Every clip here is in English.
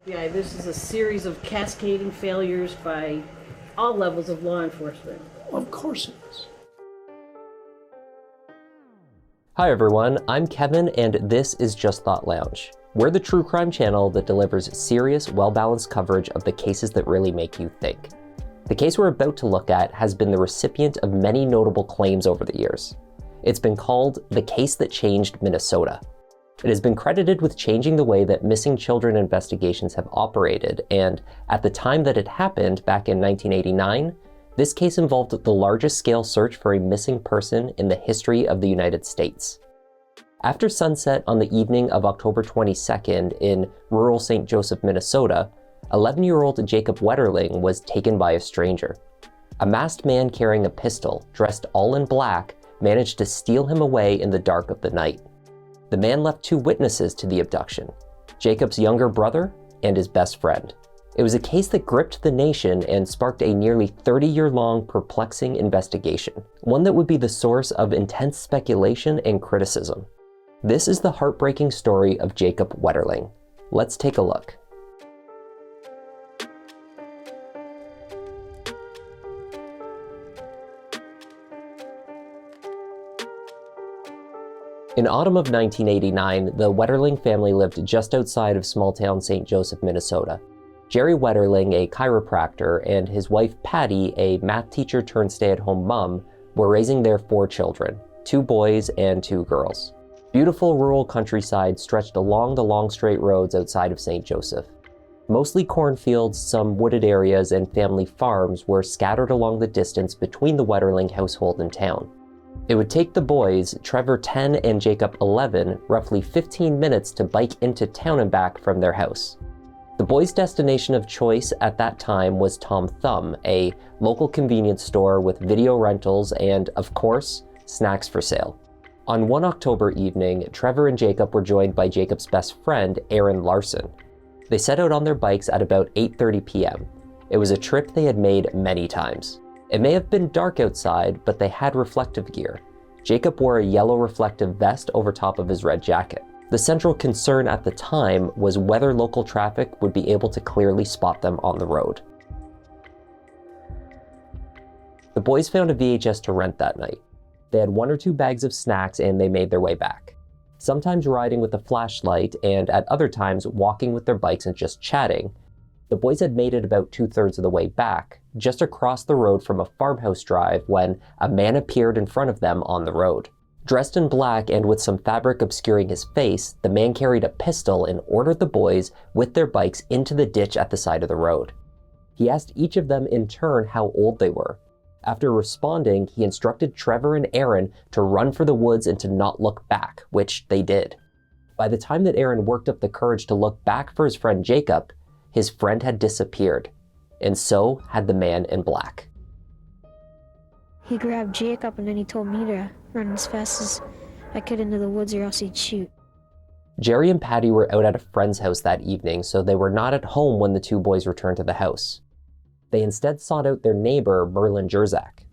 Yeah, this is a series of cascading failures by all levels of law enforcement. Of course it is. Hi everyone, I'm Kevin and this is Just Thought Lounge. We're the true crime channel that delivers serious, well-balanced coverage of the cases that really make you think. The case we're about to look at has been the recipient of many notable claims over the years. It's been called the case that changed Minnesota. It has been credited with changing the way that missing children investigations have operated, and at the time that it happened, back in 1989, this case involved the largest scale search for a missing person in the history of the United States. After sunset on the evening of October 22nd in rural St. Joseph, Minnesota, 11-year-old Jacob Wetterling was taken by a stranger. A masked man carrying a pistol, dressed all in black, managed to steal him away in the dark of the night. The man left two witnesses to the abduction, Jacob's younger brother and his best friend. It was a case that gripped the nation and sparked a nearly 30-year-long perplexing investigation, one that would be the source of intense speculation and criticism. This is the heartbreaking story of Jacob Wetterling. Let's take a look. In autumn of 1989, the Wetterling family lived just outside of small-town St. Joseph, Minnesota. Jerry Wetterling, a chiropractor, and his wife Patty, a math teacher turned stay-at-home mom, were raising their 4 children, 2 boys and 2 girls. Beautiful rural countryside stretched along the long straight roads outside of St. Joseph. Mostly cornfields, some wooded areas, and family farms were scattered along the distance between the Wetterling household and town. It would take the boys, Trevor 10 and Jacob 11, roughly 15 minutes to bike into town and back from their house. The boys' destination of choice at that time was Tom Thumb, a local convenience store with video rentals and, of course, snacks for sale. On one October evening, Trevor and Jacob were joined by Jacob's best friend, Aaron Larson. They set out on their bikes at about 8:30 p.m. It was a trip they had made many times. It may have been dark outside, but they had reflective gear. Jacob wore a yellow reflective vest over top of his red jacket. The central concern at the time was whether local traffic would be able to clearly spot them on the road. The boys found a VHS to rent that night. They had 1 or 2 bags of snacks and they made their way back. Sometimes riding with a flashlight and at other times walking with their bikes and just chatting. The boys had made it about 2/3 of the way back, just across the road from a farmhouse drive, when a man appeared in front of them on the road. Dressed in black and with some fabric obscuring his face, the man carried a pistol and ordered the boys with their bikes into the ditch at the side of the road. He asked each of them in turn how old they were. After responding, he instructed Trevor and Aaron to run for the woods and to not look back, which they did. By the time that Aaron worked up the courage to look back for his friend Jacob, his friend had disappeared, and so had the man in black. He grabbed Jacob and then he told me to run as fast as I could into the woods or else he'd shoot. Jerry and Patty were out at a friend's house that evening, so they were not at home when the 2 boys returned to the house. They instead sought out their neighbor, Merlin Jerzak.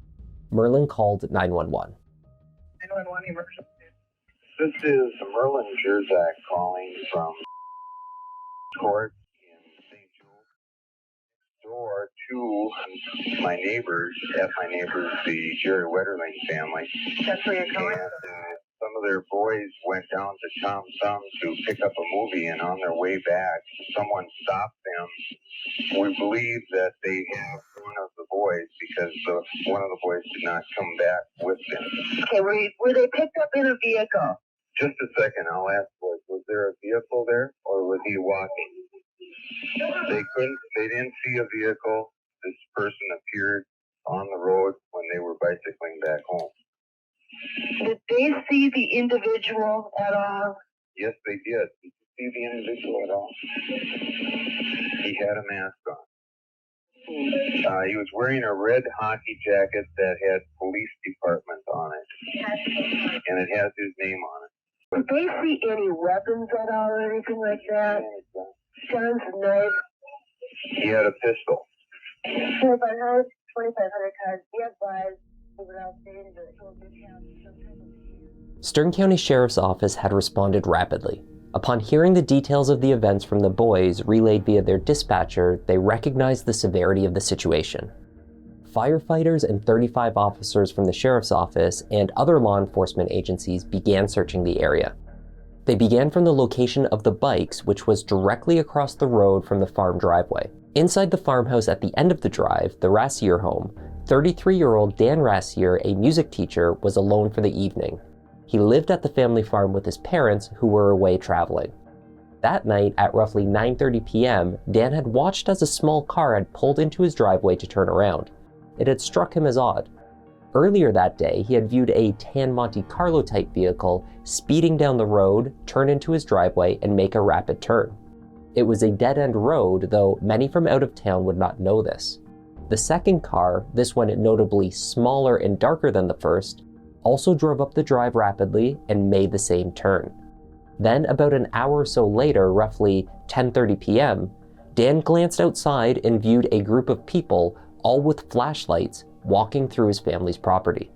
Merlin called 911. 911 emergency. This is Merlin Jerzak calling from court in St. Joseph. Door to my neighbors, the Jerry Wetterling family. That's where you're going? And some of their boys went down to Tom Thumb to pick up a movie, and on their way back, someone stopped them. We believe that they have one of the boys because one of the boys did not come back with them. Okay, were they picked up in a vehicle? Just a second, I'll ask boys, was there a vehicle there or was he walking? They didn't see a vehicle. This person appeared on the road when they were bicycling back home. Did they see the individual at all? Yes, they did. Did you see the individual at all? He had a mask on. He was wearing a red hockey jacket that had police department on it. And it has his name on it. Did they see any weapons at all or anything like that? Guns, knives? He had a pistol. So if I have 2,500 cards, be advised, without danger, it will be Stern County Sheriff's Office had responded rapidly. Upon hearing the details of the events from the boys relayed via their dispatcher, they recognized the severity of the situation. Firefighters and 35 officers from the sheriff's office and other law enforcement agencies began searching the area. They began from the location of the bikes, which was directly across the road from the farm driveway. Inside the farmhouse at the end of the drive, the Rassier home, 33-year-old Dan Rassier, a music teacher, was alone for the evening. He lived at the family farm with his parents, who were away traveling. That night, at roughly 9:30 p.m., Dan had watched as a small car had pulled into his driveway to turn around. It had struck him as odd. Earlier that day, he had viewed a tan Monte Carlo-type vehicle speeding down the road, turn into his driveway, and make a rapid turn. It was a dead-end road, though many from out of town would not know this. The second car, this one notably smaller and darker than the first, also drove up the drive rapidly and made the same turn. Then, about an hour or so later, roughly 10:30 p.m., Dan glanced outside and viewed a group of people, all with flashlights, walking through his family's property.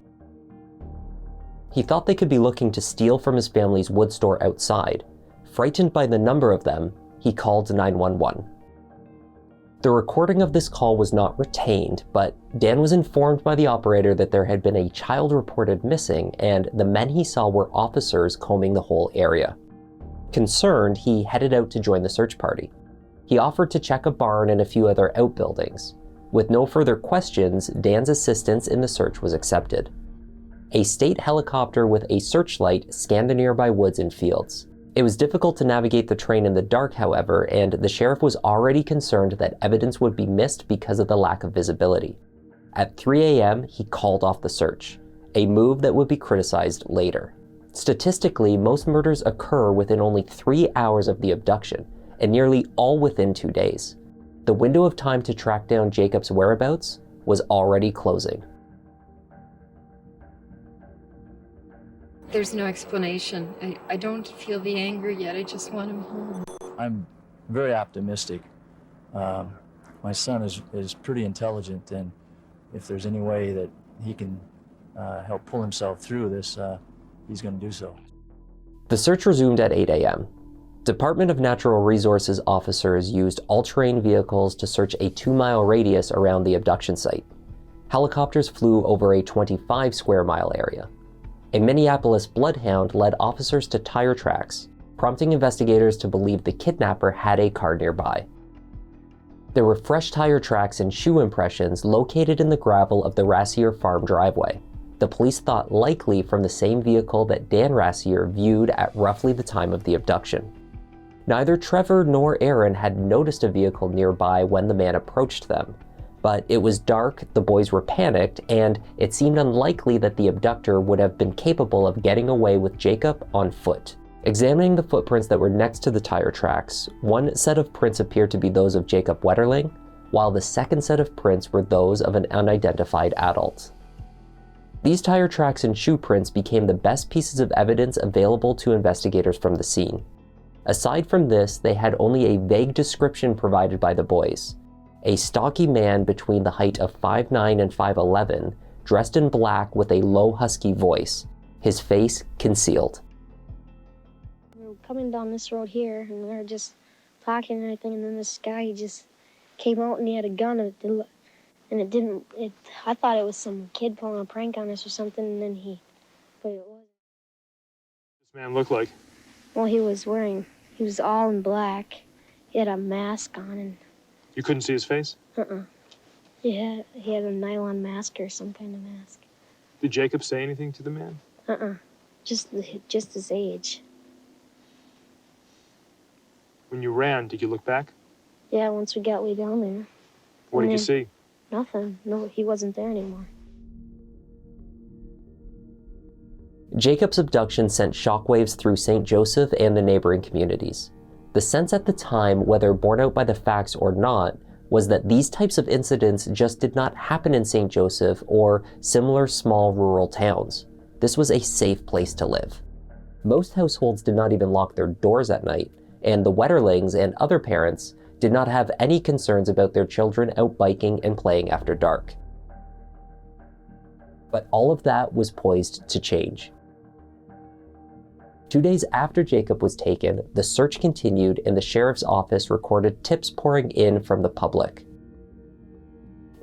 He thought they could be looking to steal from his family's wood store outside. Frightened by the number of them, he called 911. The recording of this call was not retained, but Dan was informed by the operator that there had been a child reported missing, and the men he saw were officers combing the whole area. Concerned, he headed out to join the search party. He offered to check a barn and a few other outbuildings. With no further questions, Dan's assistance in the search was accepted. A state helicopter with a searchlight scanned the nearby woods and fields. It was difficult to navigate the terrain in the dark, however, and the sheriff was already concerned that evidence would be missed because of the lack of visibility. At 3 a.m., he called off the search, a move that would be criticized later. Statistically, most murders occur within only 3 hours of the abduction, and nearly all within 2 days. The window of time to track down Jacob's whereabouts was already closing. There's no explanation. I don't feel the anger yet. I just want him home. I'm very optimistic. My son is pretty intelligent, and if there's any way that he can help pull himself through this, he's going to do so. The search resumed at 8 a.m. Department of Natural Resources officers used all-terrain vehicles to search a 2-mile radius around the abduction site. Helicopters flew over a 25-square-mile area. A Minneapolis bloodhound led officers to tire tracks, prompting investigators to believe the kidnapper had a car nearby. There were fresh tire tracks and shoe impressions located in the gravel of the Rassier farm driveway. The police thought likely from the same vehicle that Dan Rassier viewed at roughly the time of the abduction. Neither Trevor nor Aaron had noticed a vehicle nearby when the man approached them. But it was dark, the boys were panicked, and it seemed unlikely that the abductor would have been capable of getting away with Jacob on foot. Examining the footprints that were next to the tire tracks, one set of prints appeared to be those of Jacob Wetterling, while the second set of prints were those of an unidentified adult. These tire tracks and shoe prints became the best pieces of evidence available to investigators from the scene. Aside from this, they had only a vague description provided by the boys. A stocky man between the height of 5'9" and 5'11", dressed in black with a low husky voice, his face concealed. We were coming down this road here, and we were just talking and everything, and then this guy just came out and he had a gun, I thought it was some kid pulling a prank on us or something, and then but it wasn't. This man look like? Well, he was all in black. He had a mask on, and You couldn't see his face? He had a nylon mask or some kind of mask. Did Jacob say anything to the man? Just his age. When you ran, did you look back? Yeah, once we got way down there. What did you see? Nothing. No, he wasn't there anymore. Jacob's abduction sent shockwaves through St. Joseph and the neighboring communities. The sense at the time, whether borne out by the facts or not, was that these types of incidents just did not happen in St. Joseph or similar small rural towns. This was a safe place to live. Most households did not even lock their doors at night, and the Wetterlings and other parents did not have any concerns about their children out biking and playing after dark. But all of that was poised to change. 2 days after Jacob was taken, the search continued and the sheriff's office recorded tips pouring in from the public.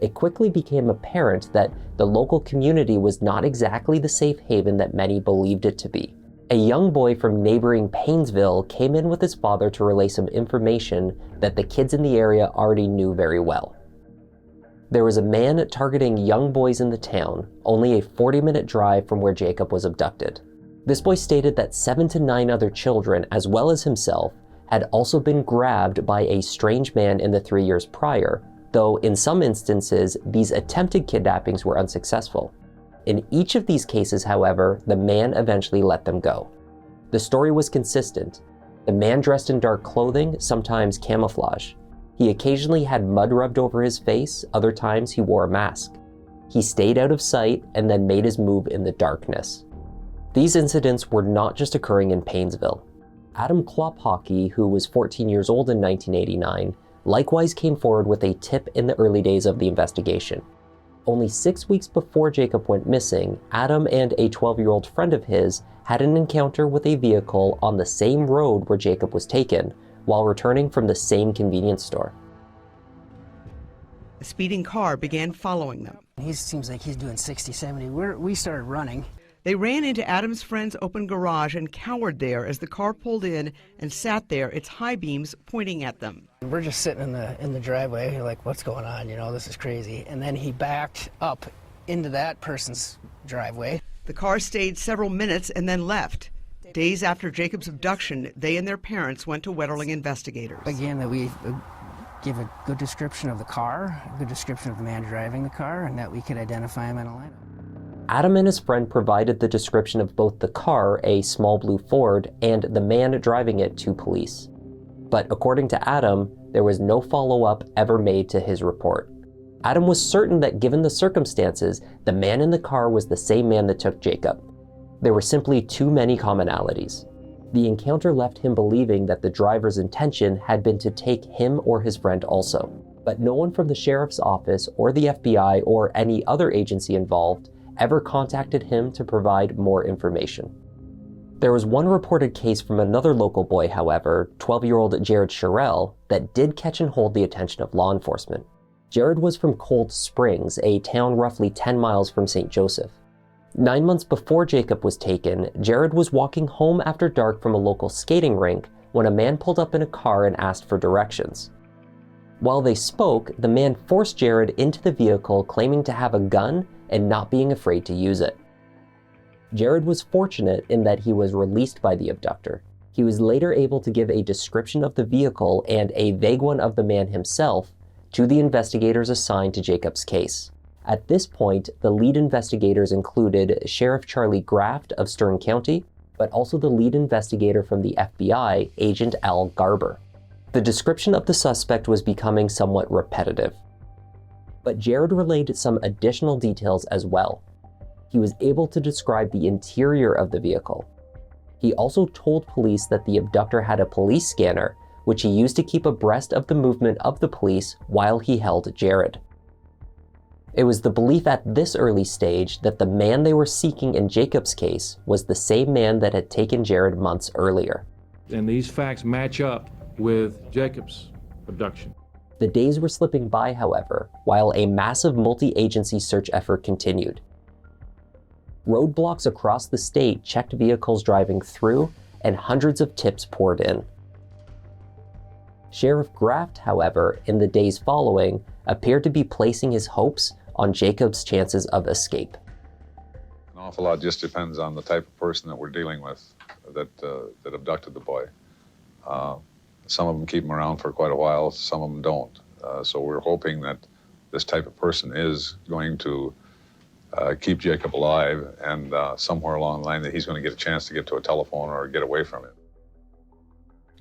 It quickly became apparent that the local community was not exactly the safe haven that many believed it to be. A young boy from neighboring Painesville came in with his father to relay some information that the kids in the area already knew very well. There was a man targeting young boys in the town, only a 40-minute drive from where Jacob was abducted. This boy stated that 7 to 9 other children, as well as himself, had also been grabbed by a strange man in the 3 years prior, though in some instances, these attempted kidnappings were unsuccessful. In each of these cases, however, the man eventually let them go. The story was consistent. The man dressed in dark clothing, sometimes camouflage. He occasionally had mud rubbed over his face, other times he wore a mask. He stayed out of sight and then made his move in the darkness. These incidents were not just occurring in Painesville. Adam Klophocky, who was 14 years old in 1989, likewise came forward with a tip in the early days of the investigation. Only 6 weeks before Jacob went missing, Adam and a 12-year-old friend of his had an encounter with a vehicle on the same road where Jacob was taken, while returning from the same convenience store. A speeding car began following them. He seems like he's doing 60, 70. We started running. They ran into Adam's friend's open garage and cowered there as the car pulled in and sat there, its high beams pointing at them. We're just sitting in the driveway, You're like, what's going on? You know, this is crazy. And then he backed up into that person's driveway. The car stayed several minutes and then left. Days after Jacob's abduction, they and their parents went to Wetterling investigators. Again, that we give a good description of the car, a good description of the man driving the car, and that we could identify him in a lineup. Adam and his friend provided the description of both the car, a small blue Ford, and the man driving it to police. But according to Adam, there was no follow-up ever made to his report. Adam was certain that given the circumstances, the man in the car was the same man that took Jacob. There were simply too many commonalities. The encounter left him believing that the driver's intention had been to take him or his friend also. But no one from the sheriff's office or the FBI or any other agency involved ever contacted him to provide more information. There was one reported case from another local boy, however, 12-year-old Jared Sherrill, that did catch and hold the attention of law enforcement. Jared was from Cold Springs, a town roughly 10 miles from St. Joseph. 9 months before Jacob was taken, Jared was walking home after dark from a local skating rink when a man pulled up in a car and asked for directions. While they spoke, the man forced Jared into the vehicle, claiming to have a gun and not being afraid to use it. Jared was fortunate in that he was released by the abductor. He was later able to give a description of the vehicle and a vague one of the man himself to the investigators assigned to Jacob's case. At this point, the lead investigators included Sheriff Charlie Graft of Stern County, but also the lead investigator from the FBI, Agent Al Garber. The description of the suspect was becoming somewhat repetitive. But Jared relayed some additional details as well. He was able to describe the interior of the vehicle. He also told police that the abductor had a police scanner, which he used to keep abreast of the movement of the police while he held Jared. It was the belief at this early stage that the man they were seeking in Jacob's case was the same man that had taken Jared months earlier. And these facts match up with Jacob's abduction. The days were slipping by, however, while a massive multi-agency search effort continued. Roadblocks across the state checked vehicles driving through, and hundreds of tips poured in. Sheriff Graft, however, in the days following, appeared to be placing his hopes on Jacob's chances of escape. An awful lot just depends on the type of person that we're dealing with that abducted the boy. Some of them keep him around for quite a while, some of them don't. So we're hoping that this type of person is going to keep Jacob alive, and somewhere along the line that he's going to get a chance to get to a telephone or get away from it.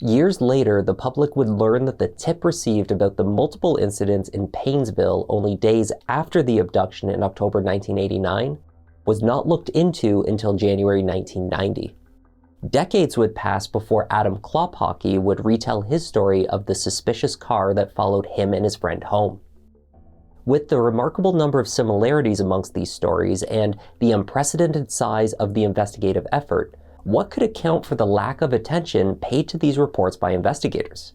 Years later, the public would learn that the tip received about the multiple incidents in Painesville only days after the abduction in October 1989 was not looked into until January 1990. Decades would pass before Adam Klophocky would retell his story of the suspicious car that followed him and his friend home. With the remarkable number of similarities amongst these stories and the unprecedented size of the investigative effort, What could account for the lack of attention paid to these reports by investigators?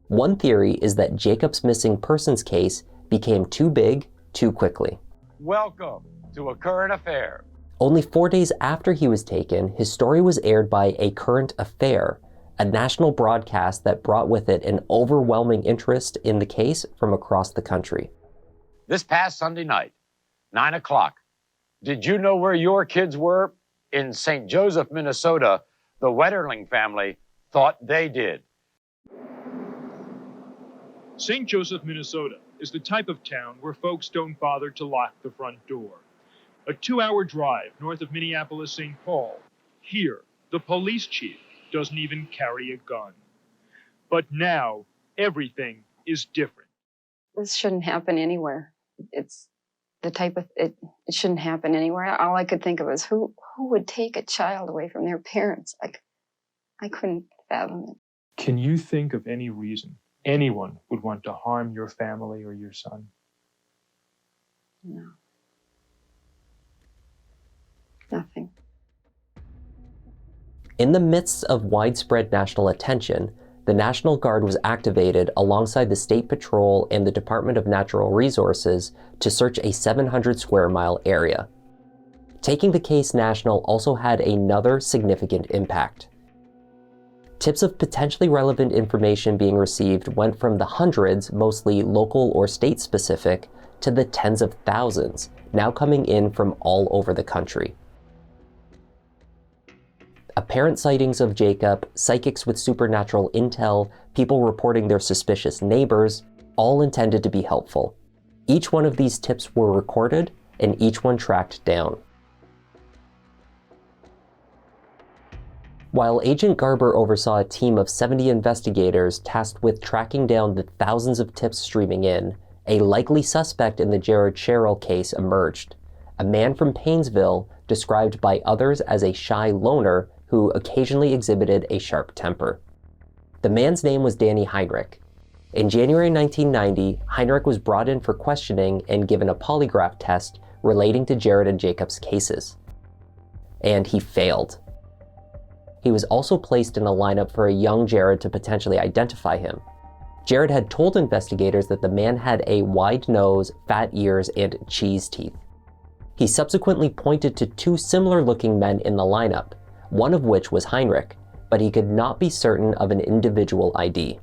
One theory is that Jacob's missing persons case became too big too quickly. Welcome to A Current Affair. Only 4 days after he was taken, his story was aired by A Current Affair, a national broadcast that brought with it an overwhelming interest in the case from across the country. This past Sunday night, 9 o'clock, did you know where your kids were? In St. Joseph, Minnesota, the Wetterling family thought they did. St. Joseph, Minnesota is the type of town where folks don't bother to lock the front door. A 2-hour drive north of Minneapolis, St. Paul. Here, the police chief doesn't even carry a gun. But now, everything is different. This shouldn't happen anywhere. It's the type of, it shouldn't happen anywhere. All I could think of was who would take a child away from their parents? I couldn't fathom it. Can you think of any reason anyone would want to harm your family or your son? No. Nothing. In the midst of widespread national attention, the National Guard was activated alongside the State Patrol and the Department of Natural Resources to search a 700 square mile area. Taking the case national also had another significant impact. Tips of potentially relevant information being received went from the hundreds, mostly local or state specific, to the tens of thousands, now coming in from all over the country. Apparent sightings of Jacob, psychics with supernatural intel, people reporting their suspicious neighbors, all intended to be helpful. Each one of these tips were recorded, and each one tracked down. While Agent Garber oversaw a team of 70 investigators tasked with tracking down the thousands of tips streaming in, a likely suspect in the Jared Sherrill case emerged. A man from Painesville, described by others as a shy loner who occasionally exhibited a sharp temper. The man's name was Danny Heinrich. In January 1990, Heinrich was brought in for questioning and given a polygraph test relating to Jared and Jacob's cases. And he failed. He was also placed in a lineup for a young Jared to potentially identify him. Jared had told investigators that the man had a wide nose, fat ears, and cheese teeth. He subsequently pointed to 2 similar-looking men in the lineup, one of which was Heinrich, but he could not be certain of an individual ID.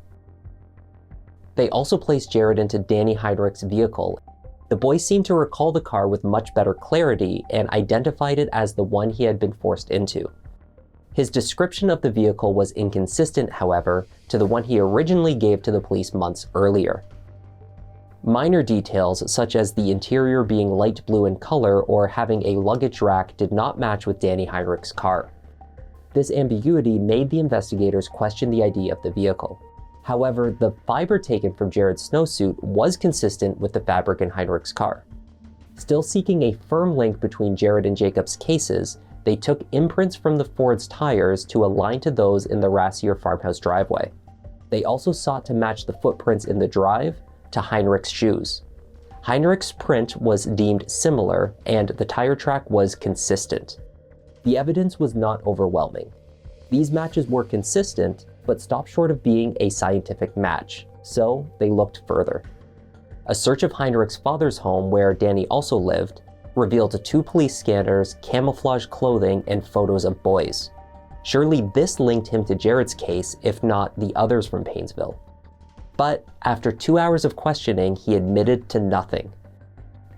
They also placed Jared into Danny Heinrich's vehicle. The boy seemed to recall the car with much better clarity and identified it as the one he had been forced into. His description of the vehicle was inconsistent, however, to the one he originally gave to the police months earlier. Minor details, such as the interior being light blue in color or having a luggage rack, did not match with Danny Heinrich's car. This ambiguity made the investigators question the ID of the vehicle. However, the fiber taken from Jared's snowsuit was consistent with the fabric in Heinrich's car. Still seeking a firm link between Jared and Jacob's cases, they took imprints from the Ford's tires to align to those in the Rassier farmhouse driveway. They also sought to match the footprints in the drive to Heinrich's shoes. Heinrich's print was deemed similar, and the tire track was consistent. The evidence was not overwhelming. These matches were consistent, but stopped short of being a scientific match, so they looked further. A search of Heinrich's father's home, where Danny also lived, revealed 2 police scanners, camouflage clothing, and photos of boys. Surely this linked him to Jared's case, if not the others from Painesville. But after 2 hours of questioning, he admitted to nothing.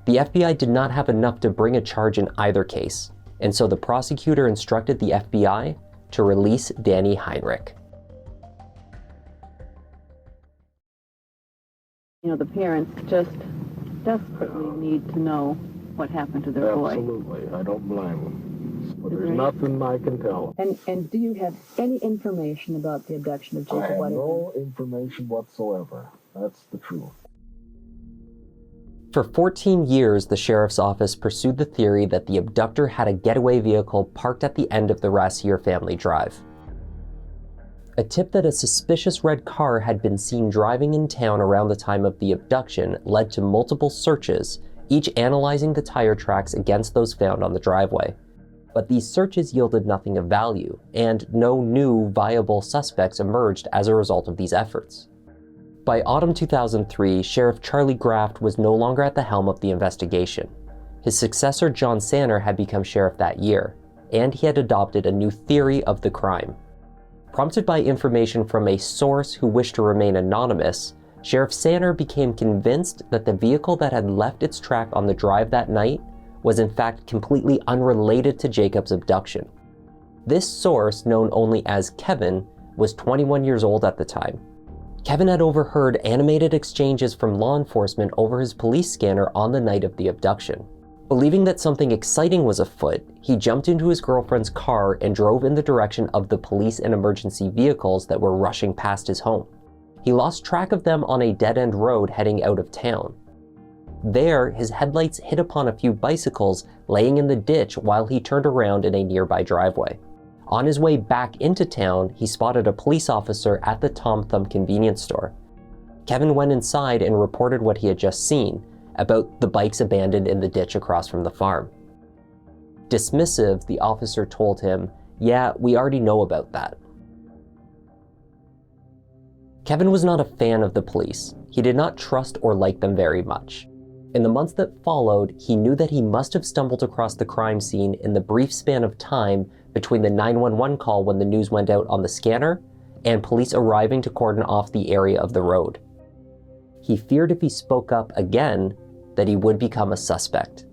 The FBI did not have enough to bring a charge in either case, and so the prosecutor instructed the FBI to release Danny Heinrich. You know, the parents just desperately need to know what happened to their boy. Absolutely. I don't blame them. But there's nothing I can tell them. And do you have any information about the abduction of Jacob Wetterling? I have no information whatsoever. That's the truth. For 14 years, the sheriff's office pursued the theory that the abductor had a getaway vehicle parked at the end of the Rassier family drive. A tip that a suspicious red car had been seen driving in town around the time of the abduction led to multiple searches, each analyzing the tire tracks against those found on the driveway. But these searches yielded nothing of value, and no new, viable suspects emerged as a result of these efforts. By autumn 2003, Sheriff Charlie Graft was no longer at the helm of the investigation. His successor, John Sanner, had become sheriff that year, and he had adopted a new theory of the crime. Prompted by information from a source who wished to remain anonymous, Sheriff Sanner became convinced that the vehicle that had left its track on the drive that night was in fact completely unrelated to Jacob's abduction. This source, known only as Kevin, was 21 years old at the time. Kevin had overheard animated exchanges from law enforcement over his police scanner on the night of the abduction. Believing that something exciting was afoot, he jumped into his girlfriend's car and drove in the direction of the police and emergency vehicles that were rushing past his home. He lost track of them on a dead-end road heading out of town. There, his headlights hit upon a few bicycles laying in the ditch while he turned around in a nearby driveway. On his way back into town, he spotted a police officer at the Tom Thumb convenience store. Kevin went inside and reported what he had just seen, about the bikes abandoned in the ditch across from the farm. Dismissive, the officer told him, "Yeah, we already know about that." Kevin was not a fan of the police. He did not trust or like them very much. In the months that followed, he knew that he must have stumbled across the crime scene in the brief span of time between the 911 call when the news went out on the scanner and police arriving to cordon off the area of the road. He feared if he spoke up again, that he would become a suspect.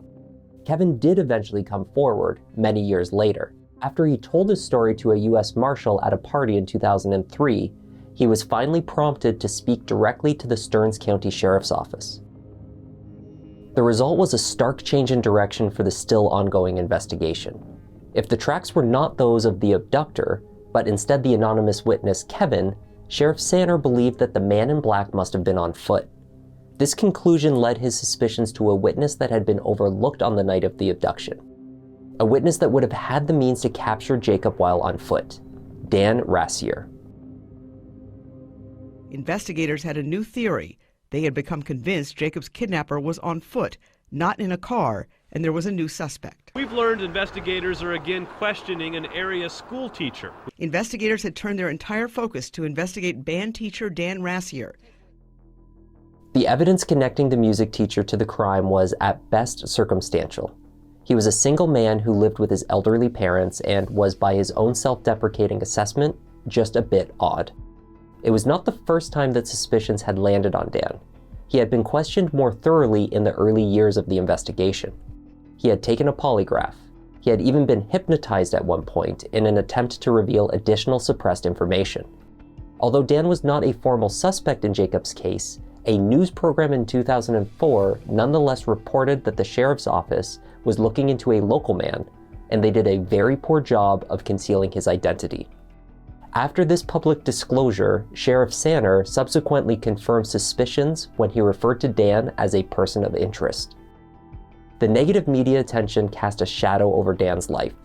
Kevin did eventually come forward many years later. After he told his story to a US Marshal at a party in 2003, he was finally prompted to speak directly to the Stearns County Sheriff's Office. The result was a stark change in direction for the still ongoing investigation. If the tracks were not those of the abductor, but instead the anonymous witness Kevin, Sheriff Sanner believed that the man in black must have been on foot. This conclusion led his suspicions to a witness that had been overlooked on the night of the abduction. A witness that would have had the means to capture Jacob while on foot, Dan Rassier. Investigators had a new theory. They had become convinced Jacob's kidnapper was on foot, not in a car, and there was a new suspect. We've learned investigators are again questioning an area school teacher. Investigators had turned their entire focus to investigate band teacher Dan Rassier. The evidence connecting the music teacher to the crime was at best circumstantial. He was a single man who lived with his elderly parents and was, by his own self-deprecating assessment, just a bit odd. It was not the first time that suspicions had landed on Dan. He had been questioned more thoroughly in the early years of the investigation. He had taken a polygraph. He had even been hypnotized at one point in an attempt to reveal additional suppressed information. Although Dan was not a formal suspect in Jacob's case, a news program in 2004 nonetheless reported that the sheriff's office was looking into a local man, and they did a very poor job of concealing his identity. After this public disclosure, Sheriff Sanner subsequently confirmed suspicions when he referred to Dan as a person of interest. The negative media attention cast a shadow over Dan's life.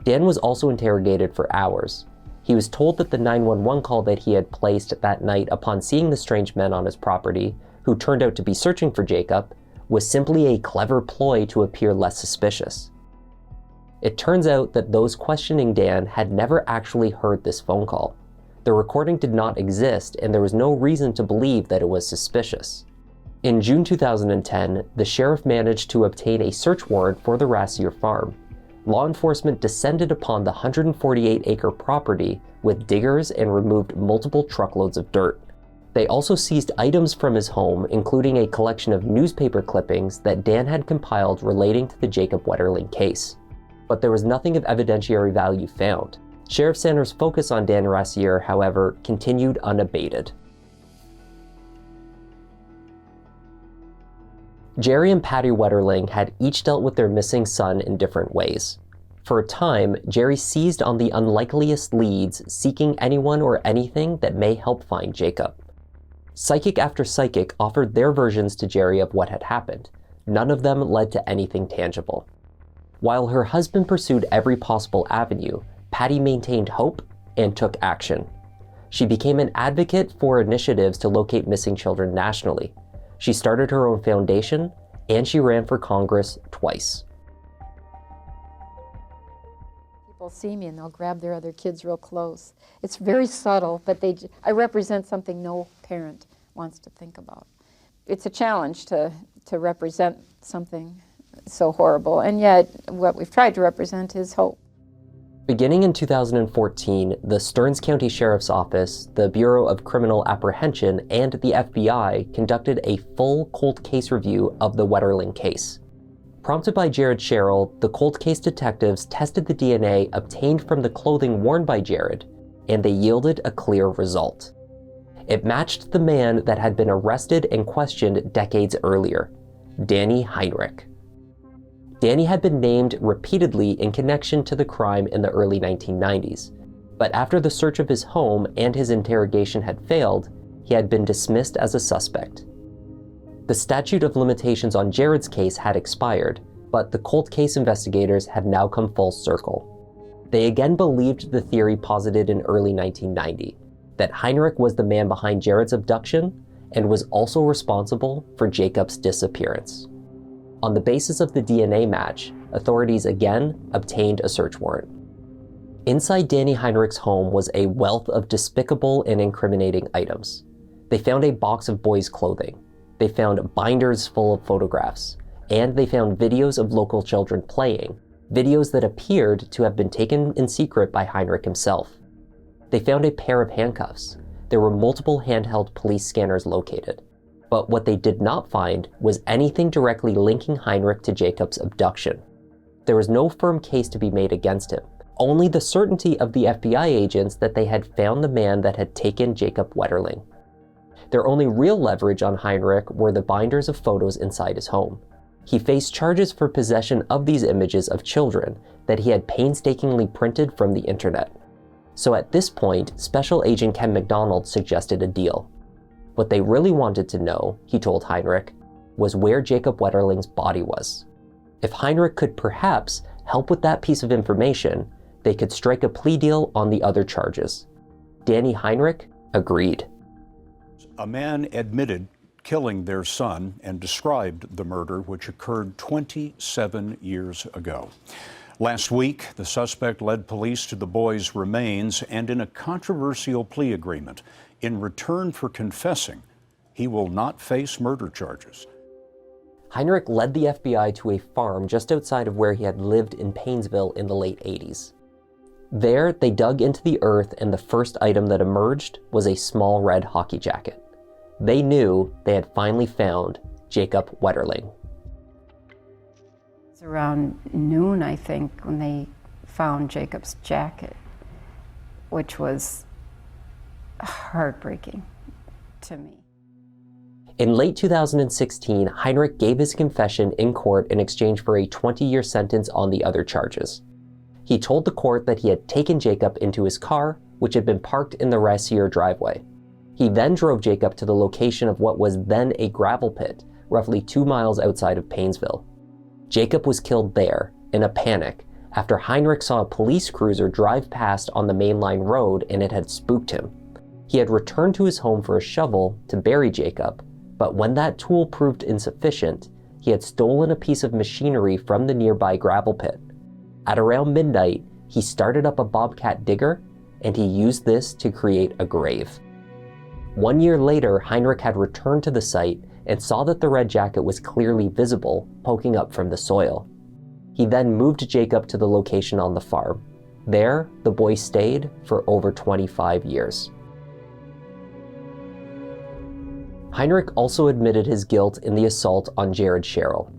Dan was also interrogated for hours. He was told that the 911 call that he had placed that night upon seeing the strange men on his property, who turned out to be searching for Jacob, was simply a clever ploy to appear less suspicious. It turns out that those questioning Dan had never actually heard this phone call. The recording did not exist, and there was no reason to believe that it was suspicious. In June 2010, the sheriff managed to obtain a search warrant for the Rassier farm. Law enforcement descended upon the 148-acre property with diggers and removed multiple truckloads of dirt. They also seized items from his home, including a collection of newspaper clippings that Dan had compiled relating to the Jacob Wetterling case. But there was nothing of evidentiary value found. Sheriff Sanner's focus on Dan Rassier, however, continued unabated. Jerry and Patty Wetterling had each dealt with their missing son in different ways. For a time, Jerry seized on the unlikeliest leads, seeking anyone or anything that may help find Jacob. Psychic after psychic offered their versions to Jerry of what had happened. None of them led to anything tangible. While her husband pursued every possible avenue, Patty maintained hope and took action. She became an advocate for initiatives to locate missing children nationally. She started her own foundation, and she ran for Congress twice. People see me and they'll grab their other kids real close. It's very subtle, but I represent something no parent wants to think about. It's a challenge to represent something so horrible, and yet what we've tried to represent is hope. Beginning in 2014, the Stearns County Sheriff's Office, the Bureau of Criminal Apprehension, and the FBI conducted a full cold case review of the Wetterling case. Prompted by Jared Sherrill, the cold case detectives tested the DNA obtained from the clothing worn by Jared, and they yielded a clear result. It matched the man that had been arrested and questioned decades earlier, Danny Heinrich. Danny had been named repeatedly in connection to the crime in the early 1990s, but after the search of his home and his interrogation had failed, he had been dismissed as a suspect. The statute of limitations on Jared's case had expired, but the cold case investigators had now come full circle. They again believed the theory posited in early 1990, that Heinrich was the man behind Jared's abduction and was also responsible for Jacob's disappearance. On the basis of the DNA match, authorities again obtained a search warrant. Inside Danny Heinrich's home was a wealth of despicable and incriminating items. They found a box of boys' clothing. They found binders full of photographs, and they found videos of local children playing, videos that appeared to have been taken in secret by Heinrich himself. They found a pair of handcuffs. There were multiple handheld police scanners located. But what they did not find was anything directly linking Heinrich to Jacob's abduction. There was no firm case to be made against him, only the certainty of the FBI agents that they had found the man that had taken Jacob Wetterling. Their only real leverage on Heinrich were the binders of photos inside his home. He faced charges for possession of these images of children that he had painstakingly printed from the internet. So at this point, Special Agent Ken McDonald suggested a deal. What they really wanted to know, he told Heinrich, was where Jacob Wetterling's body was. If Heinrich could perhaps help with that piece of information, they could strike a plea deal on the other charges. Danny Heinrich agreed. A man admitted killing their son and described the murder, which occurred 27 years ago. Last week, the suspect led police to the boy's remains, and in a controversial plea agreement, in return for confessing, he will not face murder charges. Heinrich led the FBI to a farm just outside of where he had lived in Painesville in the late 80s. There, they dug into the earth, and the first item that emerged was a small red hockey jacket. They knew they had finally found Jacob Wetterling. It's around noon, I think, when they found Jacob's jacket, which was heartbreaking to me. In late 2016, Heinrich gave his confession in court in exchange for a 20-year sentence on the other charges. He told the court that he had taken Jacob into his car, which had been parked in the Rassier driveway. He then drove Jacob to the location of what was then a gravel pit, roughly 2 miles outside of Painesville. Jacob was killed there, in a panic, after Heinrich saw a police cruiser drive past on the mainline road and it had spooked him. He had returned to his home for a shovel to bury Jacob, but when that tool proved insufficient, he had stolen a piece of machinery from the nearby gravel pit. At around midnight, he started up a bobcat digger, and he used this to create a grave. 1 year later, Heinrich had returned to the site and saw that the red jacket was clearly visible, poking up from the soil. He then moved Jacob to the location on the farm. There, the boy stayed for over 25 years. Heinrich also admitted his guilt in the assault on Jared Sherrill.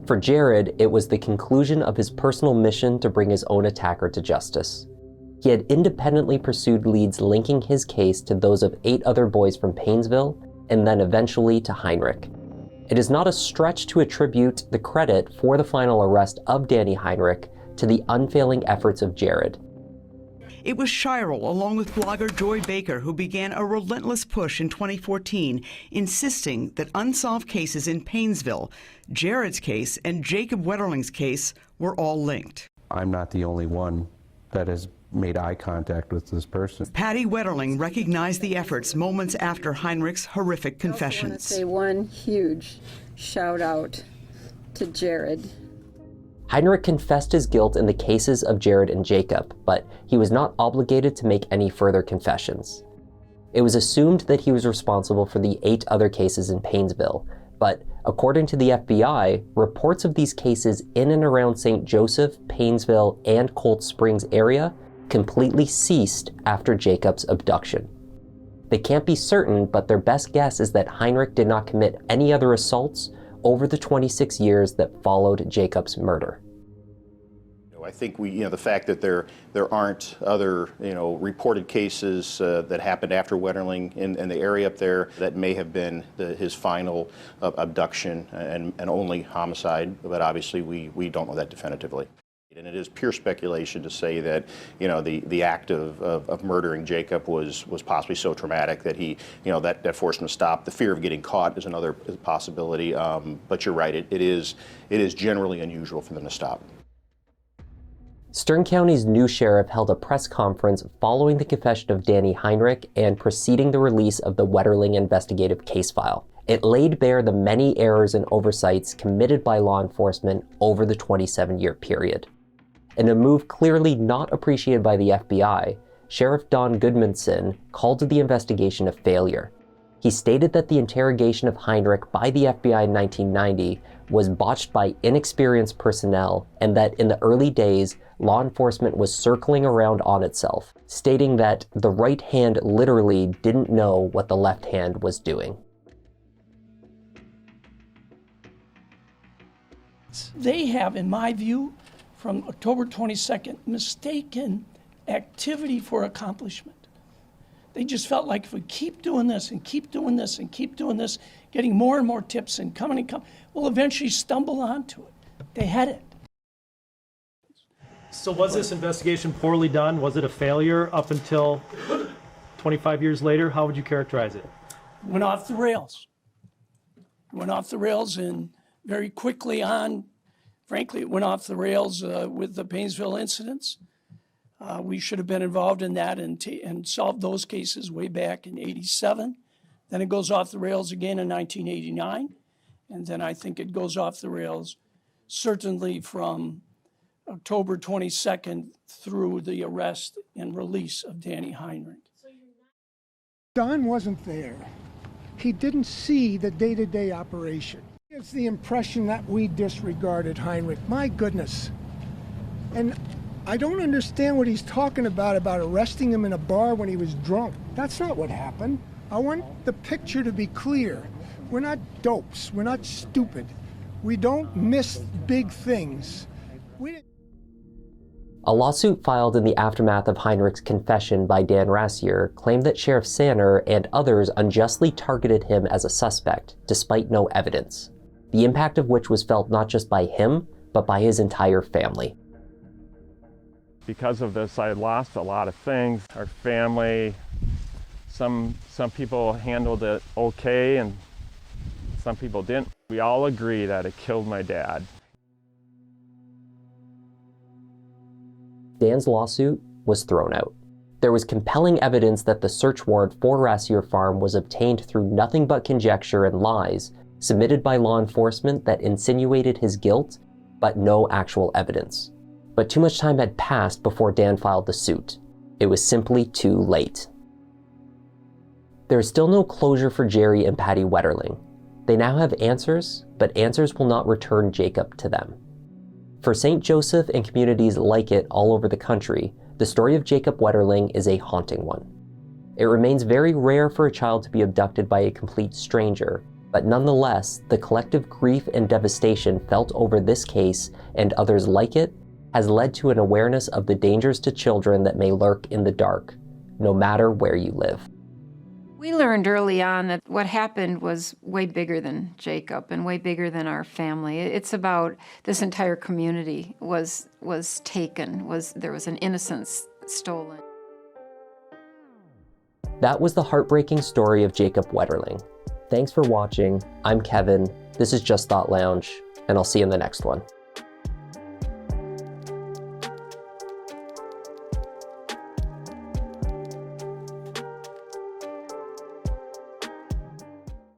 For Jared, it was the conclusion of his personal mission to bring his own attacker to justice. He had independently pursued leads linking his case to those of 8 other boys from Painesville, and then eventually to Heinrich. It is not a stretch to attribute the credit for the final arrest of Danny Heinrich to the unfailing efforts of Jared. It was Sherrill, along with blogger Joy Baker, who began a relentless push in 2014, insisting that unsolved cases in Painesville, Jared's case and Jacob Wetterling's case, were all linked. I'm not the only one that has made eye contact with this person. Patty Wetterling recognized the efforts moments after Heinrich's horrific confessions. I want to say one huge shout out to Jared. Heinrich confessed his guilt in the cases of Jared and Jacob, but he was not obligated to make any further confessions. It was assumed that he was responsible for the 8 other cases in Paynesville, but according to the FBI, reports of these cases in and around St. Joseph, Paynesville, and Cold Springs area completely ceased after Jacob's abduction. They can't be certain, but their best guess is that Heinrich did not commit any other assaults over the 26 years that followed Jacob's murder. I think the fact that there aren't other, reported cases that happened after Wetterling in the area up there that may have been his final abduction and only homicide, but obviously we don't know that definitively. And it is pure speculation to say that, the act of murdering Jacob was possibly so traumatic that he, that forced him to stop. The fear of getting caught is another possibility, but you're right, it is generally unusual for them to stop. Stern County's new sheriff held a press conference following the confession of Danny Heinrich and preceding the release of the Wetterling investigative case file. It laid bare the many errors and oversights committed by law enforcement over the 27-year period. In a move clearly not appreciated by the FBI, Sheriff Don Goodmanson called the investigation a failure. He stated that the interrogation of Heinrich by the FBI in 1990 was botched by inexperienced personnel, and that in the early days, law enforcement was circling around on itself, stating that the right hand literally didn't know what the left hand was doing. They have, in my view, from October 22nd, mistaken activity for accomplishment. They just felt like if we keep doing this and keep doing this and keep doing this, getting more and more tips and coming, we'll eventually stumble onto it. They had it. So was this investigation poorly done? Was it a failure up until 25 years later? How would you characterize it? Went off the rails. Went off the rails, and very quickly on, frankly, it went off the rails with the Paynesville incidents. We should have been involved in that and solved those cases way back in '87. Then it goes off the rails again in 1989. And then I think it goes off the rails certainly from October 22nd through the arrest and release of Danny Heinrich. Don wasn't there. He didn't see the day-to-day operation. It's the impression that we disregarded Heinrich. My goodness. And I don't understand what he's talking about arresting him in a bar when he was drunk. That's not what happened. I want the picture to be clear. We're not dopes. We're not stupid. We don't miss big things. A lawsuit filed in the aftermath of Heinrich's confession by Dan Rassier claimed that Sheriff Sanner and others unjustly targeted him as a suspect, despite no evidence, the impact of which was felt not just by him, but by his entire family. Because of this, I lost a lot of things. Our family, some people handled it okay, and some people didn't. We all agree that it killed my dad. Dan's lawsuit was thrown out. There was compelling evidence that the search warrant for Rassier Farm was obtained through nothing but conjecture and lies submitted by law enforcement that insinuated his guilt, but no actual evidence. But too much time had passed before Dan filed the suit. It was simply too late. There is still no closure for Jerry and Patty Wetterling. They now have answers, but answers will not return Jacob to them. For St. Joseph and communities like it all over the country, the story of Jacob Wetterling is a haunting one. It remains very rare for a child to be abducted by a complete stranger, but nonetheless, the collective grief and devastation felt over this case and others like it has led to an awareness of the dangers to children that may lurk in the dark, no matter where you live. We learned early on that what happened was way bigger than Jacob and way bigger than our family. It's about this entire community was taken, there was an innocence stolen. That was the heartbreaking story of Jacob Wetterling. Thanks for watching. I'm Kevin. This is Just Thought Lounge, and I'll see you in the next one.